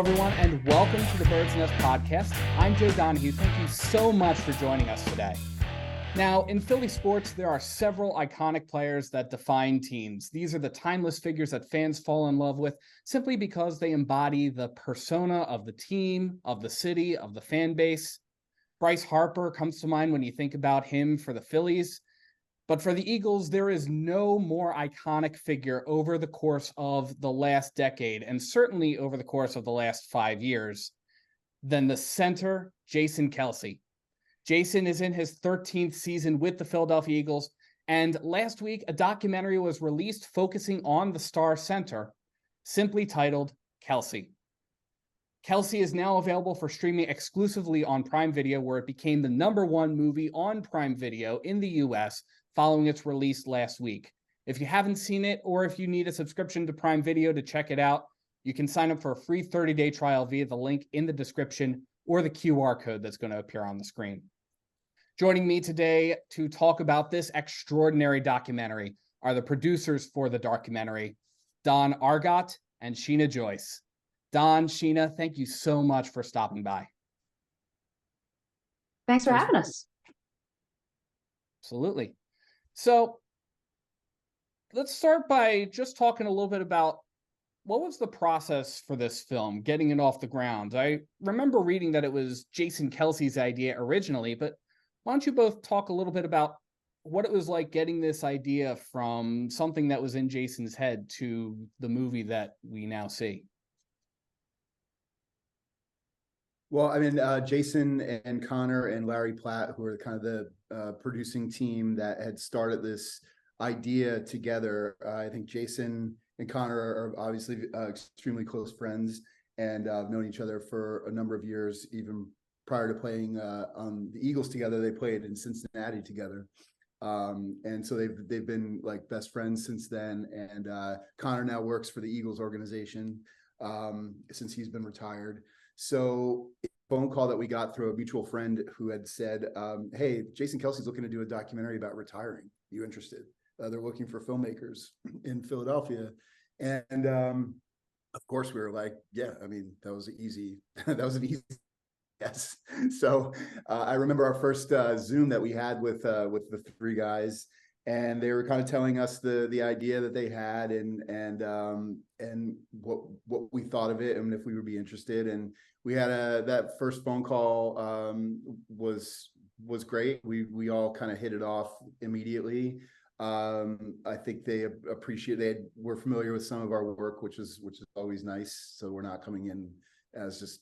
everyone, and welcome to the Bird's Nest podcast. I'm Joe Donahue. Thank you so much for joining us today. Now, in Philly sports, there are several iconic players that define teams. These are the timeless figures that fans fall in love with simply because they embody the persona of the team, of the city, of the fan base. Bryce Harper comes to mind when you think about him for the Phillies. But for the Eagles, there is no more iconic figure over the course of the last decade, and certainly over the course of the last 5 years, than the center, Jason KELCE. Jason is in his 13th season with the Philadelphia Eagles, and last week, a documentary was released focusing on the star center, simply titled KELCE. KELCE is now available for streaming exclusively on Prime Video, where it became the #1 movie on Prime Video in the US following its release last week. If you haven't seen it, or if you need a subscription to Prime Video to check it out, you can sign up for a free 30-day trial via the link in the description or the QR code that's going to appear on the screen. Joining me today to talk about this extraordinary documentary are the producers for the documentary, Don Argott and Sheena Joyce. Don, Sheena, thank you so much for stopping by. Thanks for having us. Absolutely. So let's start by just talking a little bit about what was the process for this film, getting it off the ground. I remember reading that it was Jason KELCE's idea originally, but why don't you both talk a little bit about what it was like getting this idea from something that was in Jason's head to the movie that we now see? Well, I mean, Jason and Connor and Larry Platt, who are kind of the producing team that had started this idea together. I think Jason and Connor are obviously extremely close friends and known each other for a number of years. Even prior to playing on the Eagles together, they played in Cincinnati together. And so they've been like best friends since then. And Connor now works for the Eagles organization since he's been retired. So a phone call that we got through a mutual friend who had said, hey, Jason KELCE's looking to do a documentary about retiring. You interested? They're looking for filmmakers in Philadelphia. And of course we were like, yeah, I mean, that was an easy yes. So I remember our first Zoom that we had with the three guys, and they were kind of telling us the idea that they had and what we thought of it and if we would be interested. And we had that first phone call was great. We all kind of hit it off immediately. I think they were familiar with some of our work, which is always nice. So we're not coming in as just,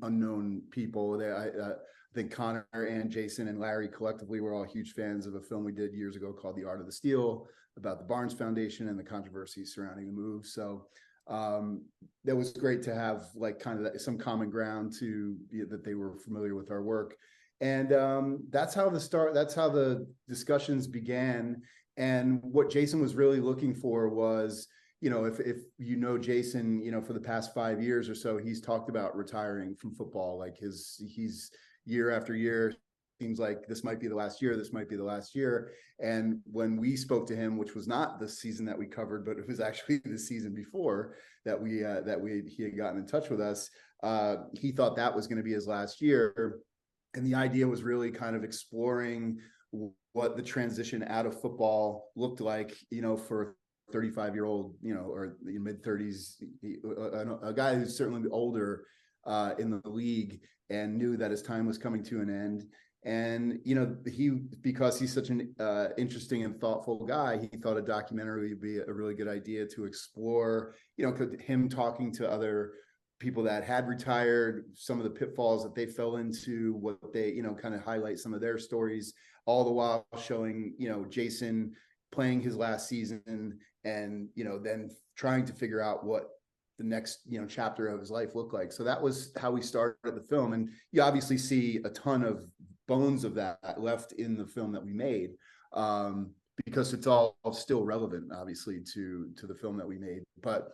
unknown people. I think Connor and Jason and Larry collectively were all huge fans of a film we did years ago called The Art of the Steal, about the Barnes Foundation and the controversy surrounding the move. So that was great to have like kind of some common ground that they were familiar with our work. And that's how the discussions began. And what Jason was really looking for was, if Jason, for the past 5 years or so, he's talked about retiring from football. Like he's year after year, seems like this might be the last year, this might be the last year. And when we spoke to him, which was not the season that we covered, but it was actually the season before that he had gotten in touch with us, he thought that was going to be his last year. And the idea was really kind of exploring what the transition out of football looked like, for 35-year-old, or mid-30s, a guy who's certainly older in the league and knew that his time was coming to an end. And, because he's such an interesting and thoughtful guy, he thought a documentary would be a really good idea to explore, him talking to other people that had retired, some of the pitfalls that they fell into, what they, kind of highlight some of their stories, all the while showing, Jason playing his last season and, then trying to figure out what the next, chapter of his life looked like. So that was how we started the film. And you obviously see a ton of bones of that left in the film that we made, because it's all still relevant, obviously, to the film that we made. But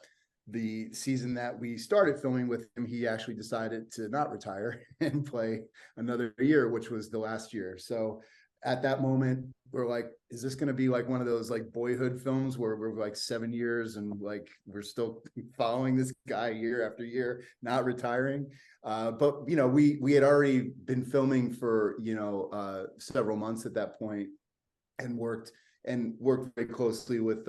the season that we started filming with him, he actually decided to not retire and play another year, which was the last year. So at that moment, we're like, is this going to be like one of those like Boyhood films where we're like 7 years and like we're still following this guy year after year, not retiring? But we had already been filming for several months at that point, and worked very closely with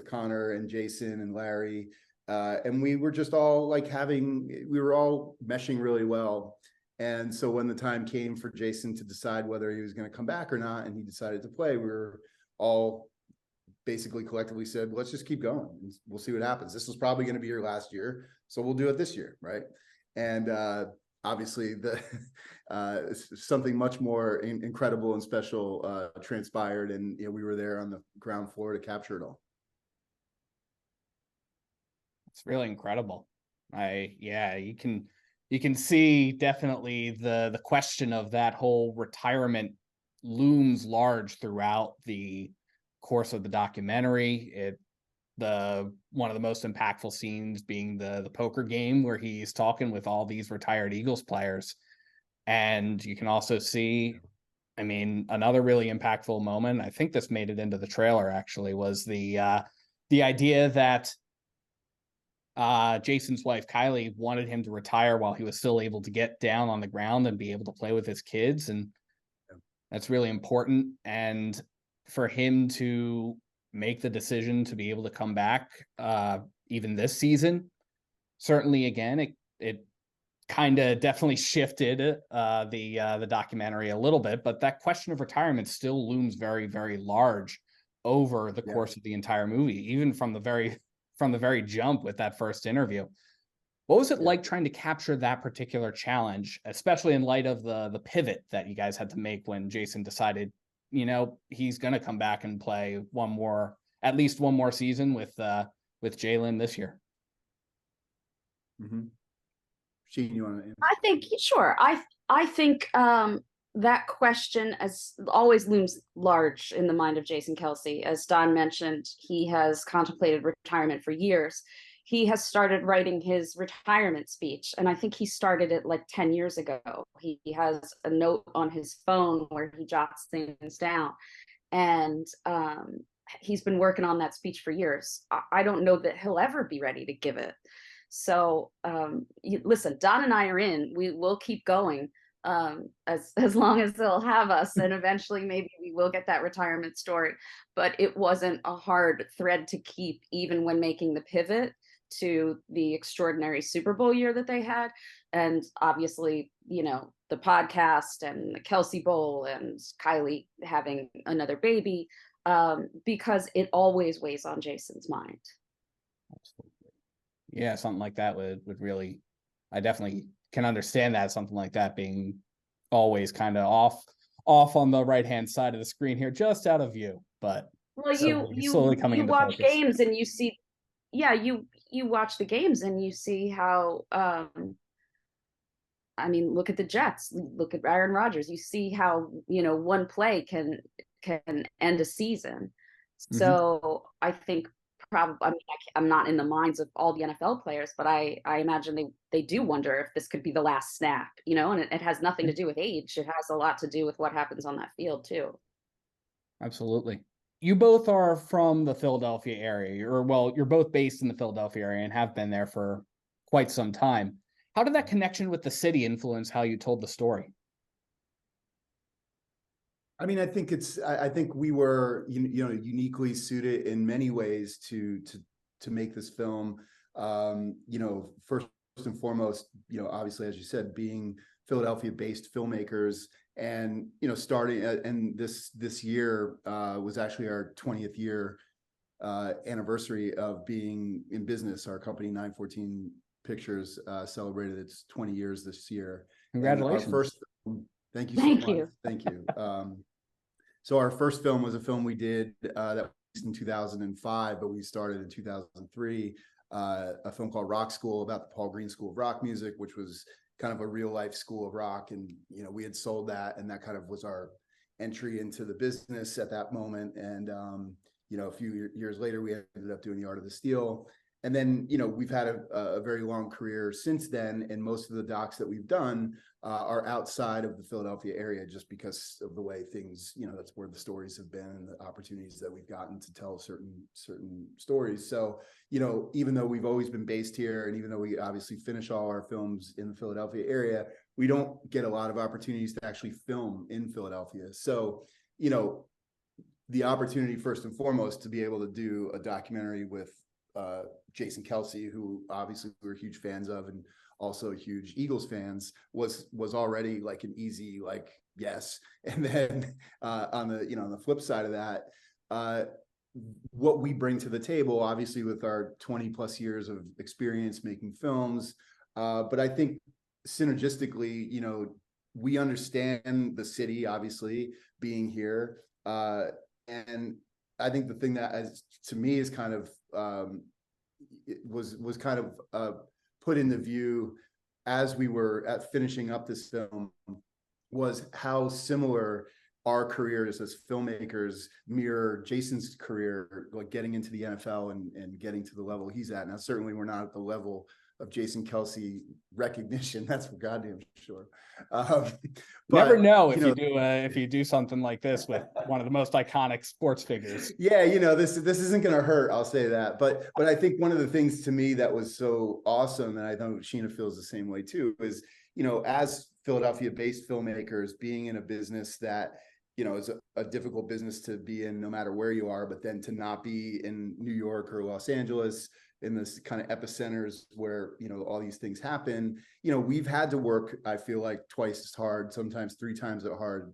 Connor and Jason and Larry, and we were just all like we were all meshing really well. And so when the time came for Jason to decide whether he was going to come back or not, and he decided to play, we were all basically collectively said, let's just keep going and we'll see what happens. This was probably going to be your last year, so we'll do it this year, right? And obviously something much more incredible and special transpired, and we were there on the ground floor to capture it all. It's really incredible. You can see definitely the question of that whole retirement looms large throughout the course of the documentary. One of the most impactful scenes being the poker game where he's talking with all these retired Eagles players. And you can also see, another really impactful moment, I think this made it into the trailer actually, was the idea that Jason's wife, Kylie, wanted him to retire while he was still able to get down on the ground and be able to play with his kids. And that's really important. And for him to make the decision to be able to come back even this season, certainly, again, it kind of definitely shifted the documentary a little bit, but that question of retirement still looms very, very large over the course of the entire movie, even from the very jump with that first interview. What was it like trying to capture that particular challenge, especially in light of the pivot that you guys had to make when Jason decided, he's going to come back and play at least one more season with Jalen this year? Mm-hmm. Sheen, you want to answer? I think, sure. I think that question as always looms large in the mind of Jason KELCE. As Don mentioned, he has contemplated retirement for years. He has started writing his retirement speech, and I think he started it like 10 years ago. He has a note on his phone where he jots things down, and he's been working on that speech for years. I don't know that he'll ever be ready to give it. So listen, Don and I are in. We will keep going as long as they'll have us, and eventually maybe we will get that retirement story. But it wasn't a hard thread to keep, even when making the pivot to the extraordinary Super Bowl year that they had, and obviously, the podcast and the KELCE Bowl and Kylie having another baby, because it always weighs on Jason's mind. Absolutely. Yeah, something like that would really, I definitely can understand that, something like that being always kind of off on the right hand side of the screen here, just out of view. But well, slowly coming into watch focus. games and you see, you watch the games and you see how look at the Jets, look at Aaron Rodgers, you see how one play can end a season. So I think probably, I'm not in the minds of all the NFL players, but I imagine they do wonder if this could be the last snap, and it has nothing to do with age. It has a lot to do with what happens on that field too. Absolutely. You both are from the Philadelphia area, you're both based in the Philadelphia area and have been there for quite some time. How did that connection with the city influence how you told the story? I think we were, uniquely suited in many ways to make this film. First and foremost, obviously, as you said, being Philadelphia-based filmmakers, and starting and this year was actually our 20th year anniversary of being in business. Our company 914 Pictures celebrated its 20 years this year. Congratulations! Our first film, thank you so much. Thank you. So our first film was a film we did that was in 2005, but we started in 2003. A film called Rock School, about the Paul Green School of Rock Music, which was kind of a real life school of rock. And, we had sold that, and that kind of was our entry into the business at that moment. And, a few years later, we ended up doing The Art of the Steal. And then, we've had a very long career since then, and most of the docs that we've done are outside of the Philadelphia area, just because of the way things, that's where the stories have been and the opportunities that we've gotten to tell certain stories. So, even though we've always been based here, and even though we obviously finish all our films in the Philadelphia area, we don't get a lot of opportunities to actually film in Philadelphia. So, the opportunity first and foremost to be able to do a documentary with Jason KELCE, who obviously we're huge fans of, and also huge Eagles fans, was already like an easy yes. And then on the flip side of that, what we bring to the table, obviously with our 20 plus years of experience making films, but I think synergistically, we understand the city, obviously being here, and I think the thing that, to me, is kind of was kind of put into view as we were finishing up this film, was how similar our careers as filmmakers mirror Jason's career, like getting into the NFL and getting to the level he's at. Now, certainly we're not at the level of Jason KELCE recognition, that's for goddamn sure. But never know if you do something like this with one of the most iconic sports figures. Yeah, this isn't going to hurt, I'll say that. But I think one of the things to me that was so awesome, and I know Sheena feels the same way too, is as Philadelphia-based filmmakers, being in a business that is a difficult business to be in no matter where you are, but then to not be in New York or Los Angeles, in this kind of epicenters where all these things happen, we've had to work, I feel like, twice as hard, sometimes three times as hard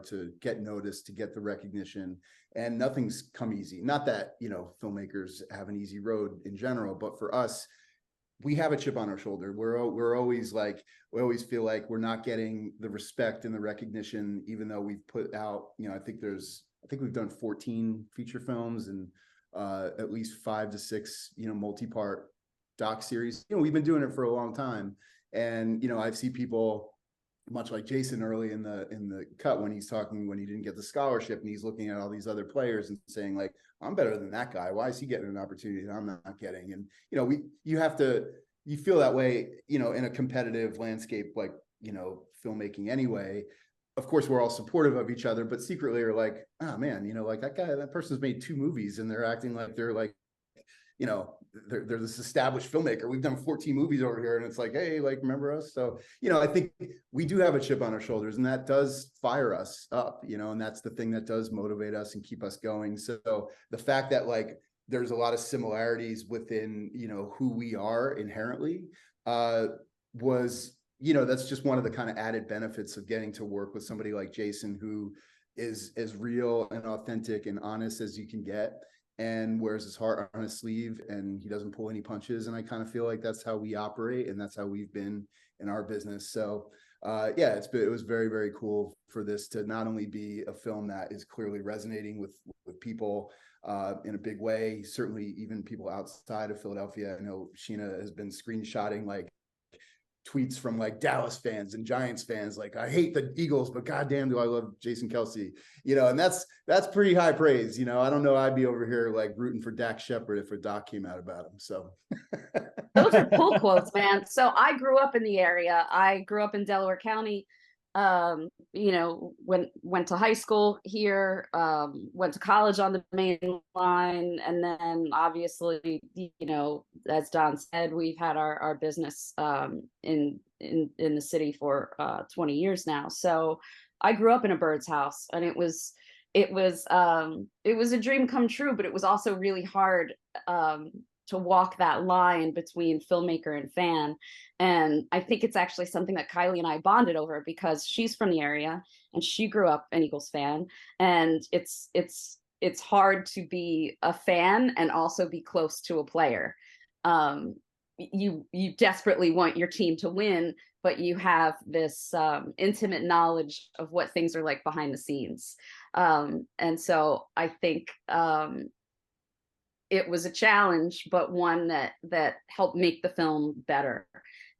to get noticed, to get the recognition, and nothing's come easy. Not that filmmakers have an easy road in general, but for us, we have a chip on our shoulder. We're always we always feel like we're not getting the respect and the recognition, even though we've put out, I think we've done 14 feature films and at least 5 to 6, multi-part doc series. We've been doing it for a long time. And, I've seen people, much like Jason early in the cut, when he didn't get the scholarship, and he's looking at all these other players and saying I'm better than that guy. Why is he getting an opportunity that I'm not getting? And, you feel that way, in a competitive landscape, filmmaking anyway. Of course, we're all supportive of each other, but secretly are like, oh man, that person's made 2 movies and they're acting like they're they're this established filmmaker. We've done 14 movies over here, and it's like, hey, remember us? So, I think we do have a chip on our shoulders, and that does fire us up, and that's the thing that does motivate us and keep us going. So the fact that there's a lot of similarities within, who we are inherently, was, that's just one of the kind of added benefits of getting to work with somebody like Jason, who is as real and authentic and honest as you can get, and wears his heart on his sleeve, and he doesn't pull any punches. And I kind of feel like that's how we operate, and that's how we've been in our business. So it was very, very cool for this to not only be a film that is clearly resonating with people in a big way, certainly even people outside of Philadelphia. I know Sheena has been screenshotting tweets from Dallas fans and Giants fans, I hate the Eagles, but goddamn do I love Jason KELCE, and that's pretty high praise. I don't know, I'd be over here rooting for Dak Shepard if a doc came out about him. So those are pull quotes, man. So I grew up in the area. I grew up in Delaware County. Went to high school here, went to college on the main line, and then obviously, as Don said, we've had our business in the city for 20 years now. So I grew up in a bird's house, and it was a dream come true, but it was also really hard to walk that line between filmmaker and fan. And I think it's actually something that Kylie and I bonded over, because she's from the area and she grew up an Eagles fan. And it's hard to be a fan and also be close to a player. You desperately want your team to win, but you have this intimate knowledge of what things are like behind the scenes. And so I think it was a challenge, but one that helped make the film better.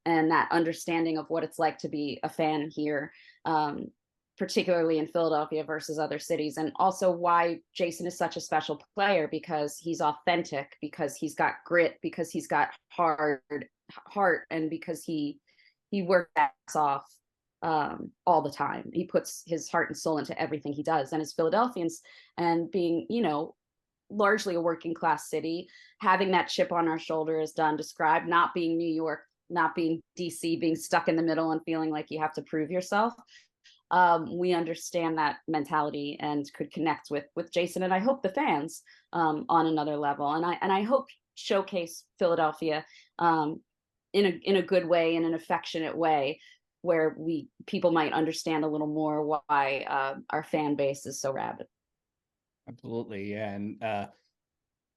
And that understanding of what it's like to be a fan here particularly in Philadelphia versus other cities, and also why Jason is such a special player, because he's authentic, because he's got grit, because he's got hard heart, and because he works off all the time. He puts his heart and soul into everything he does. And as Philadelphians, and being, you know, largely a working class city, having that chip on our shoulder, as Don described, not being New York, not being DC, being stuck in the middle and feeling like you have to prove yourself. We understand that mentality and could connect with Jason, and I hope the fans on another level. And I hope showcase Philadelphia in a good way, in an affectionate way, where people might understand a little more why our fan base is so rabid. Absolutely, yeah. And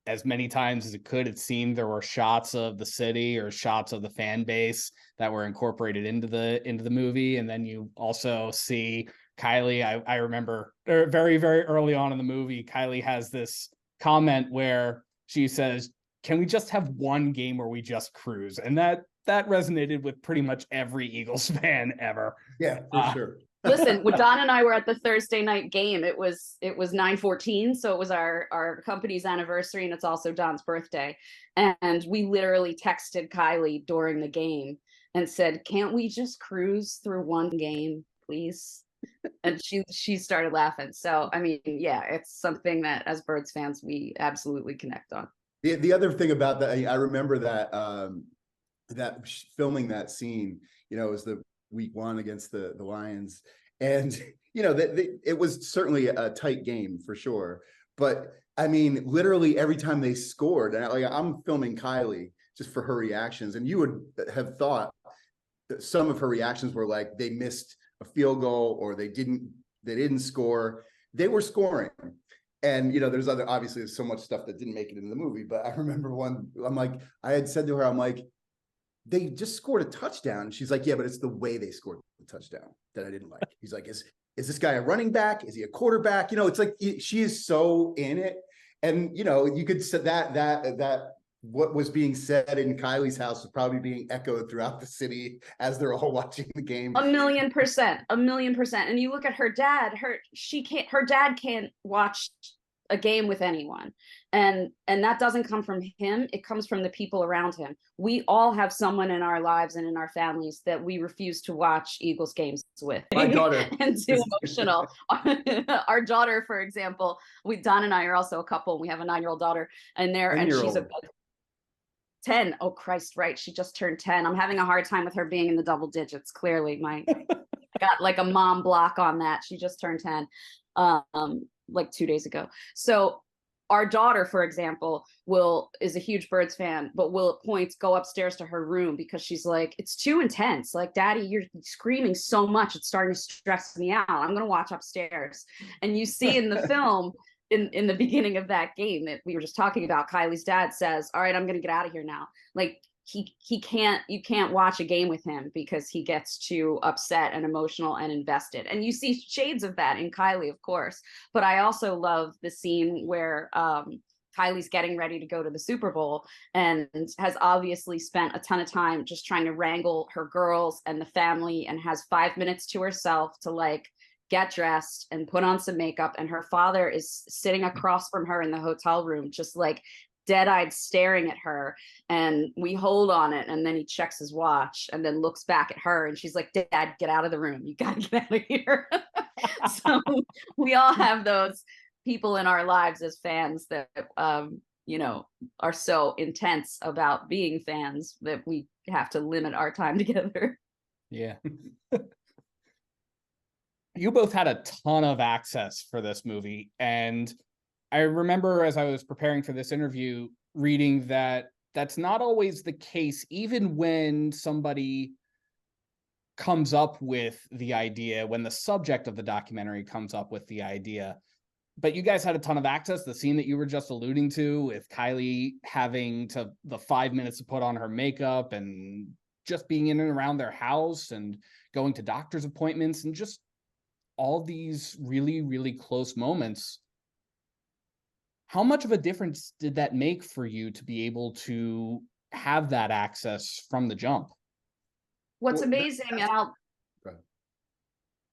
as many times as it seemed there were shots of the city or shots of the fan base that were incorporated into the movie. And then you also see Kylie. I remember very, very early on in the movie, Kylie has this comment where she says, "Can we just have one game where we just cruise?" And that resonated with pretty much every Eagles fan ever. Yeah, for sure. Listen, when Don and I were at the Thursday night game, it was 9/14, so it was our company's anniversary, and it's also Don's birthday. And we literally texted Kylie during the game and said, "Can't we just cruise through one game, please?" And she started laughing. So I mean, yeah, it's something that as Birds fans we absolutely connect on. The other thing about that, I remember that filming that scene, you know, it was the week 1 against the Lions, and you know that it was certainly a tight game for sure, but I mean literally every time they scored, and I'm filming Kylie just for her reactions, and you would have thought that some of her reactions were like they missed a field goal or they didn't score. They were scoring. And, you know, obviously there's so much stuff that didn't make it in the movie, but I remember one, I had said to her, I'm like, they just scored a touchdown. She's like, yeah, but it's the way they scored the touchdown that I didn't like. He's like, is this guy a running back? Is he a quarterback? You know, it's like she is so in it. And, you know, you could say that what was being said in Kylie's house was probably being echoed throughout the city as they're all watching the game. 1,000,000%, 1,000,000%. And you look at her dad, her dad can't watch a game with anyone. And that doesn't come from him. It comes from the people around him. We all have someone in our lives and in our families that we refuse to watch Eagles games with. My daughter. And too emotional. Our daughter, for example, Don and I are also a couple. We have a 9-year-old daughter, and she's a 10. Oh, Christ, right. She just turned 10. I'm having a hard time with her being in the double digits. Clearly, I got like a mom block on that. She just turned 10 like 2 days ago. So our daughter, for example, is a huge Birds fan, but will at points go upstairs to her room because she's like, it's too intense. Like, Daddy, you're screaming so much. It's starting to stress me out. I'm going to watch upstairs. And you see in the film, in the beginning of that game that we were just talking about, Kylie's dad says, all right, I'm going to get out of here now. Like, you can't watch a game with him because he gets too upset and emotional and invested. And you see shades of that in Kylie, of course. But I also love the scene where Kylie's getting ready to go to the Super Bowl and has obviously spent a ton of time just trying to wrangle her girls and the family, and has 5 minutes to herself to like get dressed and put on some makeup. And her father is sitting across from her in the hotel room, just like dead-eyed staring at her, and we hold on it, and then he checks his watch and then looks back at her, and she's like, Dad, get out of the room, you gotta get out of here. So we all have those people in our lives as fans that you know, are so intense about being fans that we have to limit our time together. Yeah. You both had a ton of access for this movie, and I remember as I was preparing for this interview reading that that's not always the case, even when somebody comes up with the idea, when the subject of the documentary comes up with the idea. But you guys had a ton of access. The scene that you were just alluding to with Kylie having the 5 minutes to put on her makeup and just being in and around their house and going to doctor's appointments and just all these really, really close moments. How much of a difference did that make for you to be able to have that access from the jump? What's amazing,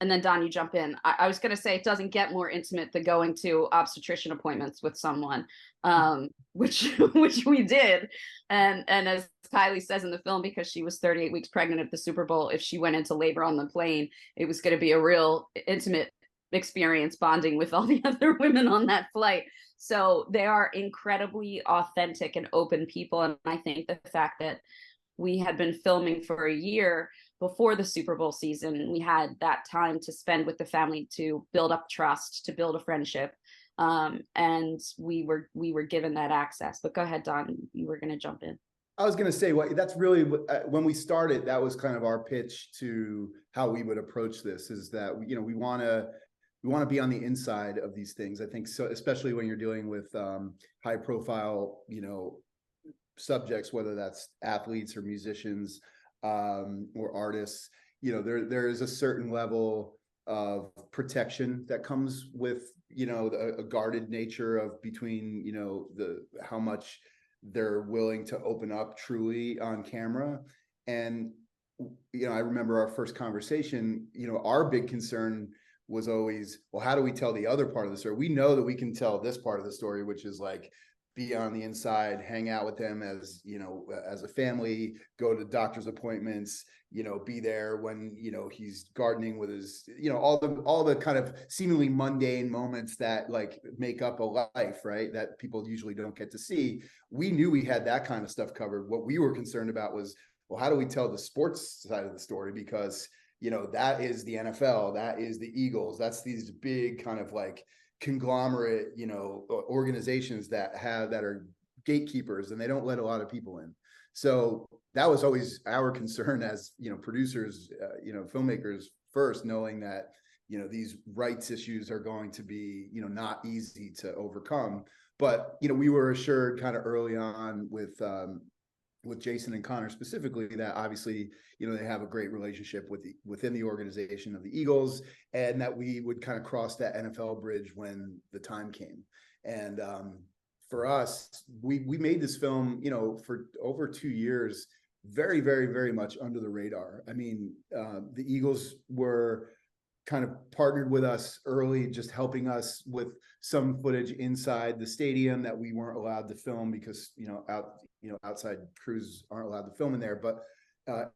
and then Don, you jump in. I was going to say it doesn't get more intimate than going to obstetrician appointments with someone, which we did. And as Kylie says in the film, because she was 38 weeks pregnant at the Super Bowl, if she went into labor on the plane, it was going to be a real intimate experience bonding with all the other women on that flight. So they are incredibly authentic and open people. And I think the fact that we had been filming for a year before the Super Bowl season, we had that time to spend with the family to build up trust, to build a friendship. And we were given that access. But go ahead, Don, you were going to jump in. I was going to say, that's really when we started, that was kind of our pitch to how we would approach this, is that, you know, we want to be on the inside of these things. I think so, especially when you're dealing with high profile, you know, subjects, whether that's athletes or musicians or artists. You know, there is a certain level of protection that comes with, you know, a guarded nature of between, you know, how much they're willing to open up truly on camera. And, you know, I remember our first conversation, you know, our big concern was always, well, how do we tell the other part of the story? We know that we can tell this part of the story, which is like, be on the inside, hang out with them as, you know, as a family, go to doctor's appointments, you know, be there when, you know, he's gardening with his, you know, all the kind of seemingly mundane moments that like make up a life, right? That people usually don't get to see. We knew we had that kind of stuff covered. What we were concerned about was, well, how do we tell the sports side of the story? Because, you know, that is the NFL, that is the Eagles, that's these big kind of like conglomerate, you know, organizations that are gatekeepers, and they don't let a lot of people in. So that was always our concern as, you know, producers, you know, filmmakers first, knowing that, you know, these rights issues are going to be, you know, not easy to overcome. But, you know, we were assured kind of early on with Jason and Connor specifically, that obviously, you know, they have a great relationship within the organization of the Eagles, and that we would kind of cross that NFL bridge when the time came. And for us, we made this film, you know, for over 2 years, very, very, very much under the radar. I mean, the Eagles were kind of partnered with us early, just helping us with some footage inside the stadium that we weren't allowed to film because, you know, outside crews aren't allowed to film in there. But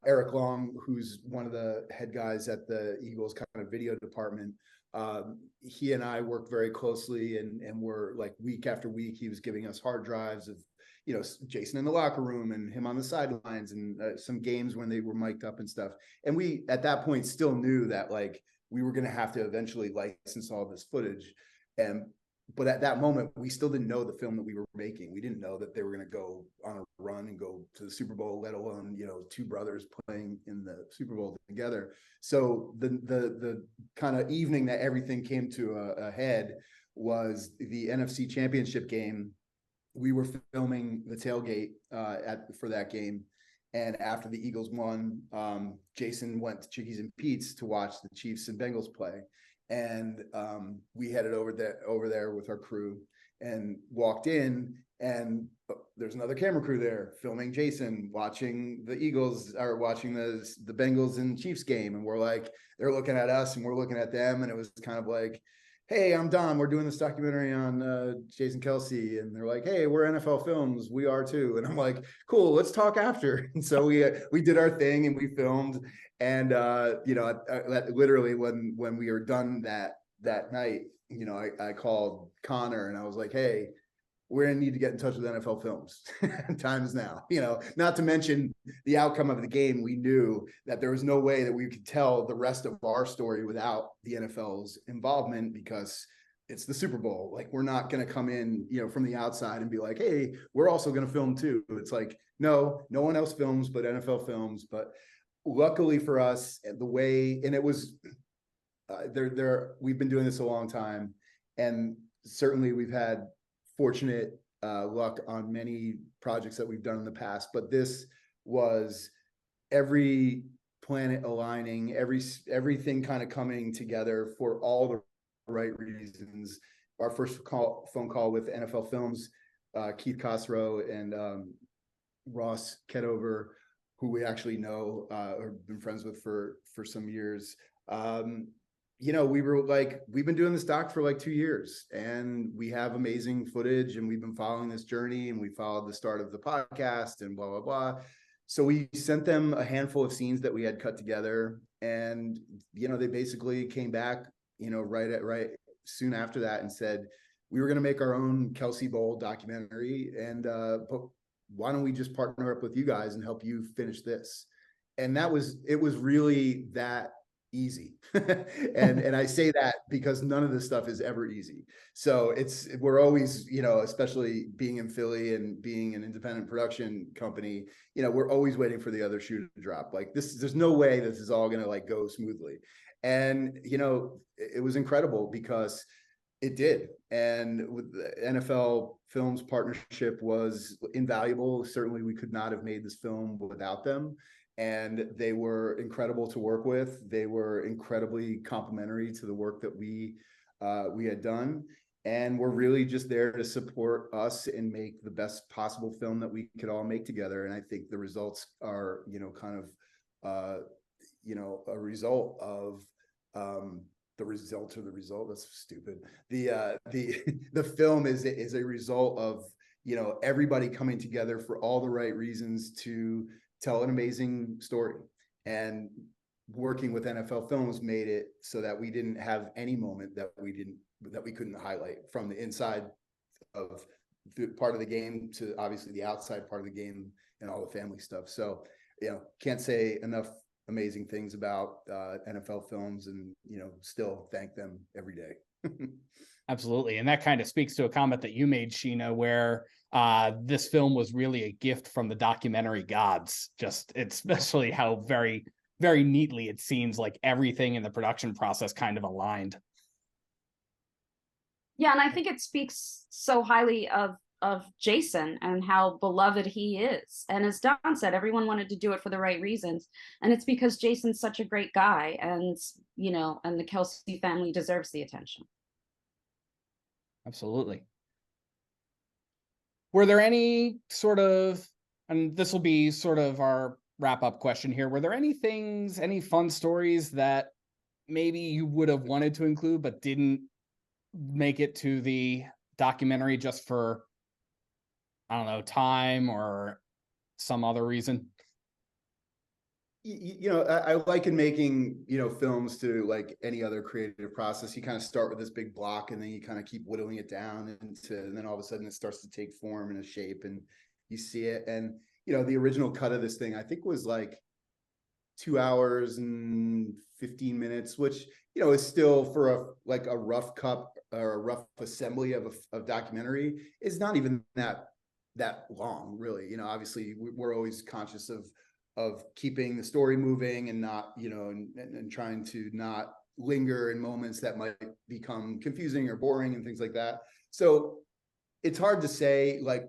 Eric Long, who's one of the head guys at the Eagles kind of video department, he and I worked very closely, and we're like week after week, he was giving us hard drives of, you know, Jason in the locker room and him on the sidelines, and some games when they were mic'd up and stuff. And we, at that point, still knew that like we were going to have to eventually license all this footage. But at that moment, we still didn't know the film that we were making. We didn't know that they were going to go on a run and go to the Super Bowl, let alone, you know, two brothers playing in the Super Bowl together. So the kind of evening that everything came to a head was the NFC Championship game. We were filming the tailgate for that game. And after the Eagles won, Jason went to Chickies and Pete's to watch the Chiefs and Bengals play. And we headed over there with our crew and walked in, and there's another camera crew there filming Jason watching the Eagles, or watching the Bengals and Chiefs game. And we're like, they're looking at us and we're looking at them. And it was kind of like, hey, I'm Don, we're doing this documentary on Jason KELCE. And they're like, hey, we're NFL Films, we are too. And I'm like, cool, let's talk after. And so we did our thing and we filmed. And you know, literally when we were done that night, you know, I called Connor and I was like, hey, we're gonna need to get in touch with NFL Films. Time is now. You know, not to mention the outcome of the game. We knew that there was no way that we could tell the rest of our story without the NFL's involvement, because it's the Super Bowl. Like, we're not going to come in, you know, from the outside and be like, hey, we're also going to film too. It's like, no one else films but NFL Films. But luckily for us, the way, and it was we've been doing this a long time, and certainly we've had fortunate luck on many projects that we've done in the past, but this was every planet aligning, everything kind of coming together for all the right reasons. Our first phone call with NFL Films, Keith Cosrow and Ross Kedover, who we actually know or been friends with for some years. we were like, we've been doing this doc for like 2 years, and we have amazing footage, and we've been following this journey, and we followed the start of the podcast and blah, blah, blah. So we sent them a handful of scenes that we had cut together, and, they basically came back, right soon after that and said, we were going to make our own KELCE Bowl documentary. And, but why don't we just partner up with you guys and help you finish this? And it was really that easy. and I say that because none of this stuff is ever easy. So we're always, especially being in Philly and being an independent production company, we're always waiting for the other shoe to drop. Like there's no way this is all going to like go smoothly. And, it was incredible because it did. And with the NFL Films partnership was invaluable. Certainly we could not have made this film without them. And they were incredible to work with. They were incredibly complimentary to the work that we had done. And we're really just there to support us and make the best possible film that we could all make together. And I think the results are, kind of, a result of, the result of the result. That's stupid. The film is a result of, everybody coming together for all the right reasons to tell an amazing story. And working with NFL Films made it so that we didn't have any moment that we couldn't highlight, from the inside of the part of the game to obviously the outside part of the game and all the family stuff. So, can't say enough amazing things about NFL Films, and still thank them every day. Absolutely. And that kind of speaks to a comment that you made, Sheena, where this film was really a gift from the documentary gods. Just especially how very, very neatly it seems like everything in the production process kind of aligned. Yeah, and I think it speaks so highly of Jason and how beloved he is. And as Don said, everyone wanted to do it for the right reasons. And it's because Jason's such a great guy, and and the KELCE family deserves the attention. Absolutely. Were there any sort of, and this will be sort of our wrap-up question here, were there any fun stories that maybe you would have wanted to include but didn't make it to the documentary just for, I don't know, time or some other reason? I liken making, films to like any other creative process. You kind of start with this big block, and then you kind of keep whittling it down and then all of a sudden it starts to take form and a shape, and you see it. And, the original cut of this thing, I think, was like 2 hours and 15 minutes, which, is still for a rough cut or a rough assembly of a documentary, is not even that long, really. Obviously we're always conscious of keeping the story moving and not, and trying to not linger in moments that might become confusing or boring and things like that. So it's hard to say, like,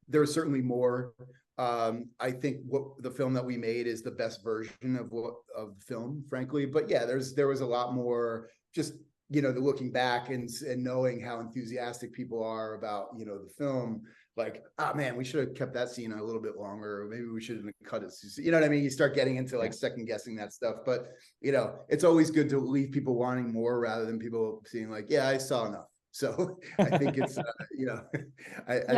there's certainly more. I think what the film that we made is the best version of the film, frankly. But yeah, there was a lot more, just, the looking back and knowing how enthusiastic people are about, the film. Like, oh man, we should have kept that scene a little bit longer, or maybe we should have cut it. You know what I mean? You start getting into like second guessing that stuff, but it's always good to leave people wanting more rather than people seeing like, yeah, I saw enough. So I think it's,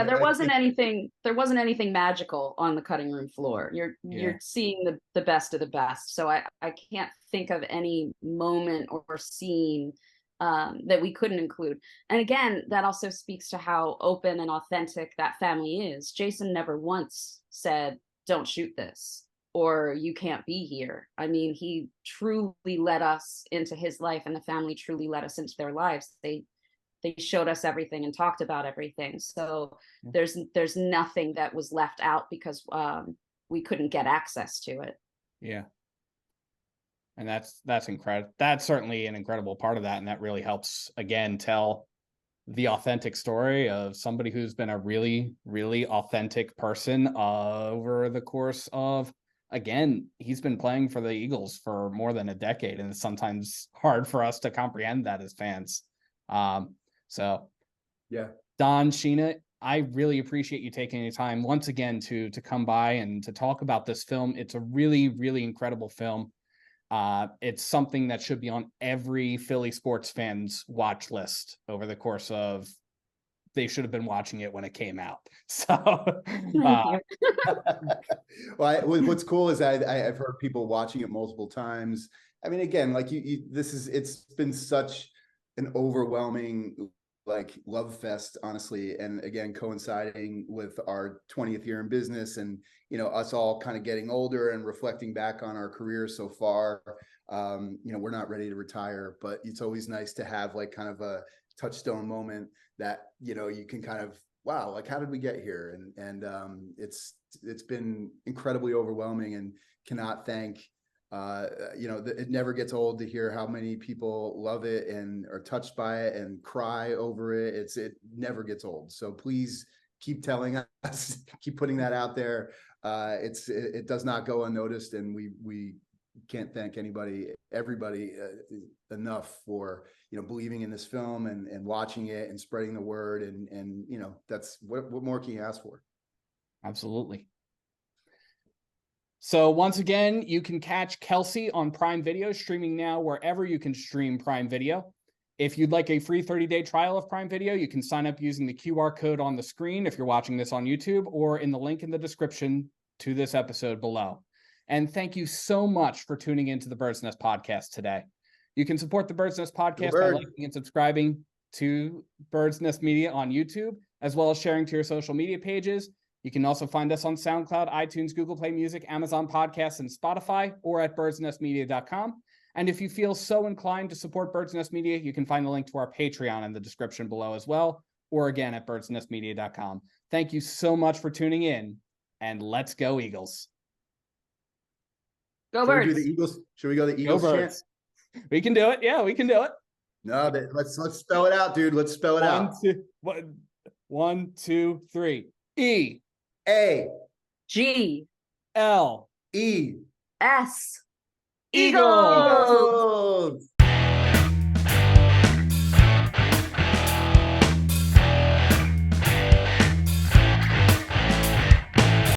there wasn't anything magical on the cutting room floor. You're seeing the best of the best. So I can't think of any moment or scene that we couldn't include. And again, that also speaks to how open and authentic that family is. Jason never once said, don't shoot this, or you can't be here. I mean, he truly let us into his life, and the family truly let us into their lives. They showed us everything and talked about everything. So there's nothing that was left out because we couldn't get access to it. Yeah. And that's incredible. That's certainly an incredible part of that. And that really helps, again, tell the authentic story of somebody who's been a really, really authentic person over the course of, again, he's been playing for the Eagles for more than a decade. And it's sometimes hard for us to comprehend that as fans. So yeah, Don, Sheena, I really appreciate you taking the time once again to come by and to talk about this film. It's a really, really incredible film. It's something that should be on every Philly sports fan's watch list over the course of, they should have been watching it when it came out. So, well, what's cool is I've heard people watching it multiple times. I mean, again, like it's been such an overwhelming like love fest, honestly. And again, coinciding with our 20th year in business and, us all kind of getting older and reflecting back on our careers so far. We're not ready to retire, but it's always nice to have like kind of a touchstone moment that, you can kind of, wow, like how did we get here? And it's been incredibly overwhelming, and cannot thank, it never gets old to hear how many people love it and are touched by it and cry over it. It never gets old. So please keep telling us, keep putting that out there. It does not go unnoticed, and we can't thank everybody enough for, believing in this film and watching it and spreading the word. And that's what more can you ask for? Absolutely. So once again, you can catch KELCE on Prime Video, streaming now wherever you can stream Prime Video. If you'd like a free 30-day trial of Prime Video, you can sign up using the QR code on the screen if you're watching this on YouTube, or in the link in the description to this episode below. And thank you so much for tuning into the Bird's Nest podcast today. You can support the Bird's Nest podcast by liking and subscribing to Bird's Nest Media on YouTube, as well as sharing to your social media pages. You can also find us on SoundCloud, iTunes, Google Play Music, Amazon Podcasts, and Spotify, or at birdsnestmedia.com. And if you feel so inclined to support Bird's Nest Media, you can find the link to our Patreon in the description below as well, or again at birdsnestmedia.com. Thank you so much for tuning in, and let's go Eagles. Go Birds. Should we do the Eagles? Should we go the Eagles chant? We can do it. Yeah, we can do it. No, let's spell it out, dude. Let's spell it out. 1, 2, 3. E. A. G. L. E. S. Eagles! Eagles!